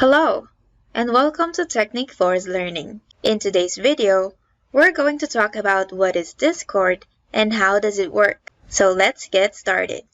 Hello, and welcome to Technique Force Learning. In today's video, we're going to talk about what is Discord and how does it work. So let's get started.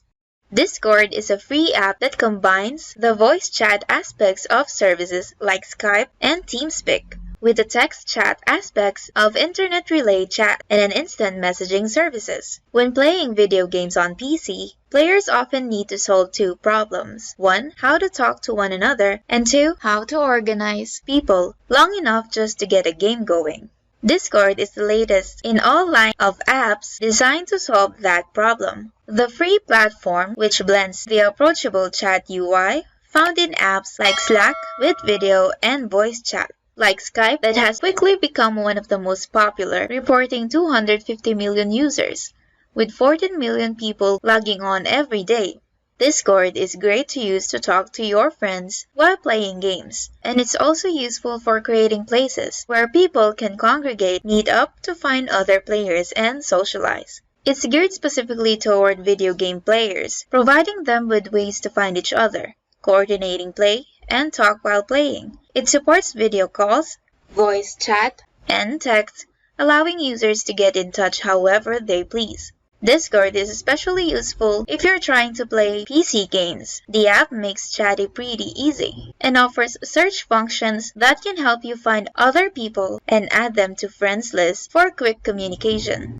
Discord is a free app that combines the voice chat aspects of services like Skype and TeamSpeak with the text chat aspects of internet relay chat and an instant messaging services. When playing video games on PC, players often need to solve two problems. One, how to talk to one another, and two, how to organize people long enough just to get a game going. Discord is the latest in all line of apps designed to solve that problem. The free platform, which blends the approachable chat UI found in apps like Slack with video and voice chat, like Skype that has quickly become one of the most popular, reporting 250 million users, with 14 million people logging on every day. Discord is great to use to talk to your friends while playing games, and it's also useful for creating places where people can congregate, meet up to find other players, and socialize. It's geared specifically toward video game players, providing them with ways to find each other, coordinating play, and talk while playing. It supports video calls, voice chat, and text, allowing users to get in touch however they please. Discord is especially useful if you're trying to play PC games. The app makes chatting pretty easy and offers search functions that can help you find other people and add them to friends lists for quick communication.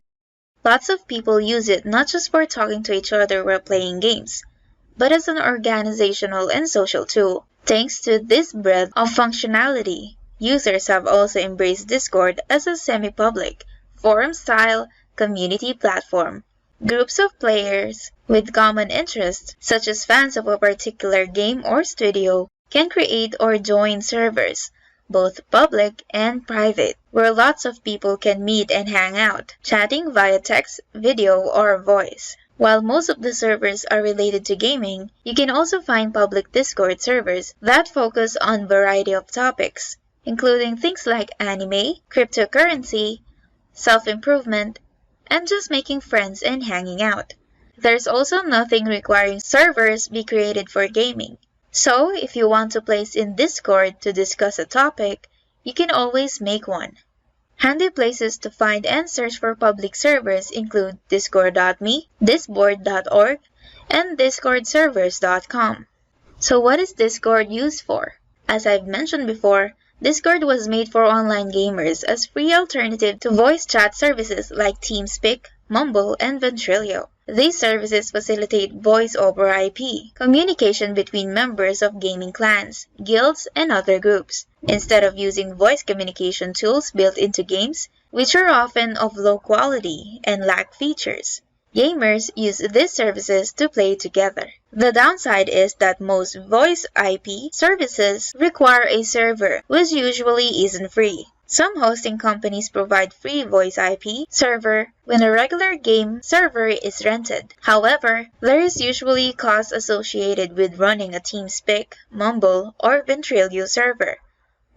Lots of people use it not just for talking to each other while playing games, but as an organizational and social tool. Thanks to this breadth of functionality, users have also embraced Discord as a semi-public, forum-style community platform. Groups of players with common interests, such as fans of a particular game or studio, can create or join servers, both public and private, where lots of people can meet and hang out, chatting via text, video, or voice. While most of the servers are related to gaming, you can also find public Discord servers that focus on a variety of topics, including things like anime, cryptocurrency, self-improvement, and just making friends and hanging out. There's also nothing requiring servers be created for gaming. So, if you want to place in Discord to discuss a topic, you can always make one. Handy places to find and search for public servers include discord.me, disboard.org, and discordservers.com. So what is Discord used for? As I've mentioned before, Discord was made for online gamers as free alternative to voice chat services like TeamSpeak, Mumble, and Ventrilo. These services facilitate voice over IP communication between members of gaming clans, guilds, and other groups, instead of using voice communication tools built into games, which are often of low quality and lack features. Gamers use these services to play together. The downside is that most voice IP services require a server, which usually isn't free. Some hosting companies provide free voice IP server when a regular game server is rented. However, there is usually cost associated with running a TeamSpeak, Mumble, or Ventrilo server.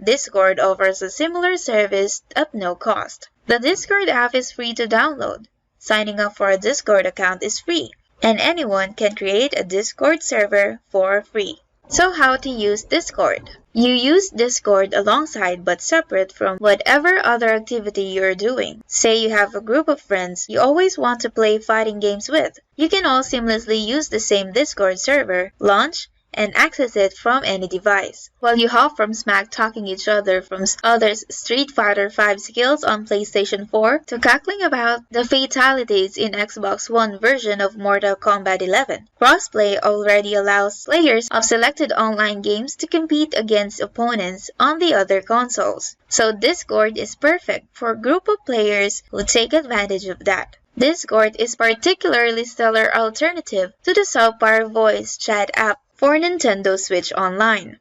Discord offers a similar service at no cost. The Discord app is free to download. Signing up for a Discord account is free, and anyone can create a Discord server for free. So how to use Discord? You use Discord alongside but separate from whatever other activity you're doing. Say you have a group of friends you always want to play fighting games with. You can all seamlessly use the same Discord server, launch, and access it from any device. While you hop from smack talking each other from others' Street Fighter V skills on PlayStation 4 to cackling about the fatalities in Xbox One version of Mortal Kombat 11. Crossplay already allows players of selected online games to compete against opponents on the other consoles. So Discord is perfect for a group of players who take advantage of that. Discord is particularly stellar alternative to the subpar voice chat app for Nintendo Switch Online.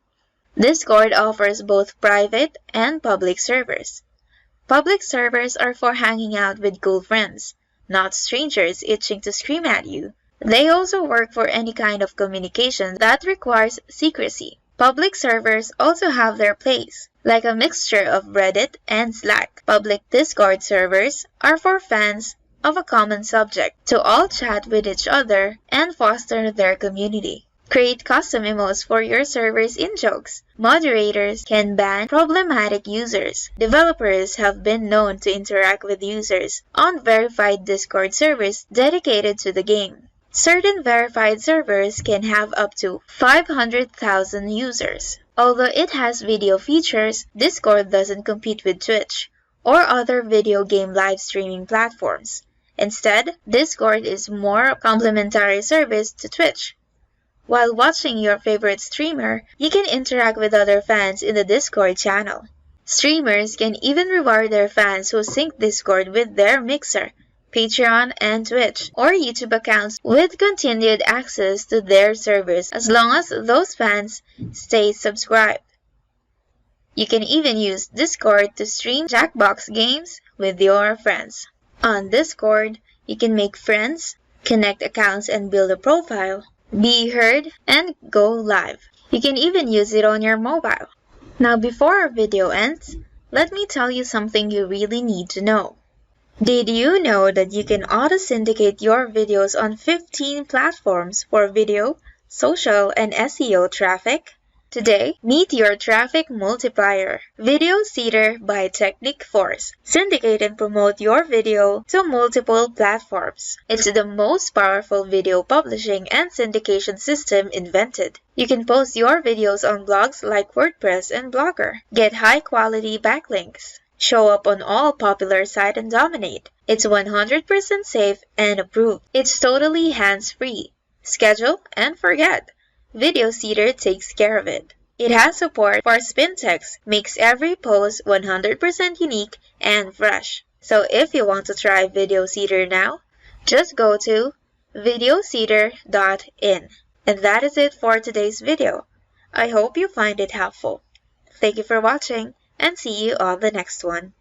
Discord offers both private and public servers. Public servers are for hanging out with cool friends, not strangers itching to scream at you. They also work for any kind of communication that requires secrecy. Public servers also have their place, like a mixture of Reddit and Slack. Public Discord servers are for fans of a common subject to all chat with each other and foster their community. Create custom emotes for your server's in-jokes. Moderators can ban problematic users. Developers have been known to interact with users on verified Discord servers dedicated to the game. Certain verified servers can have up to 500,000 users. Although it has video features, Discord doesn't compete with Twitch or other video game live streaming platforms. Instead, Discord is more complementary service to Twitch. While watching your favorite streamer, you can interact with other fans in the Discord channel. Streamers can even reward their fans who sync Discord with their Mixer, Patreon, and Twitch, or YouTube accounts with continued access to their servers as long as those fans stay subscribed. You can even use Discord to stream Jackbox games with your friends. On Discord, you can make friends, connect accounts and build a profile, be heard, and go live. You can even use it on your mobile. Now before our video ends, let me tell you something you really need to know. Did you know that you can auto-syndicate your videos on 15 platforms for video, social, and SEO traffic? Today, meet your traffic multiplier, Video Seeder by Technic Force. Syndicate and promote your video to multiple platforms. It's the most powerful video publishing and syndication system invented. You can post your videos on blogs like WordPress and Blogger. Get high-quality backlinks. Show up on all popular sites and dominate. It's 100% safe and approved. It's totally hands-free. Schedule and forget. Video Seeder takes care of it. It has support for spin text, makes every post 100% unique and fresh. So if you want to try Video Seeder now, just go to videoseeder.in. And that is it for today's video. I hope you find it helpful. Thank you for watching and see you on the next one.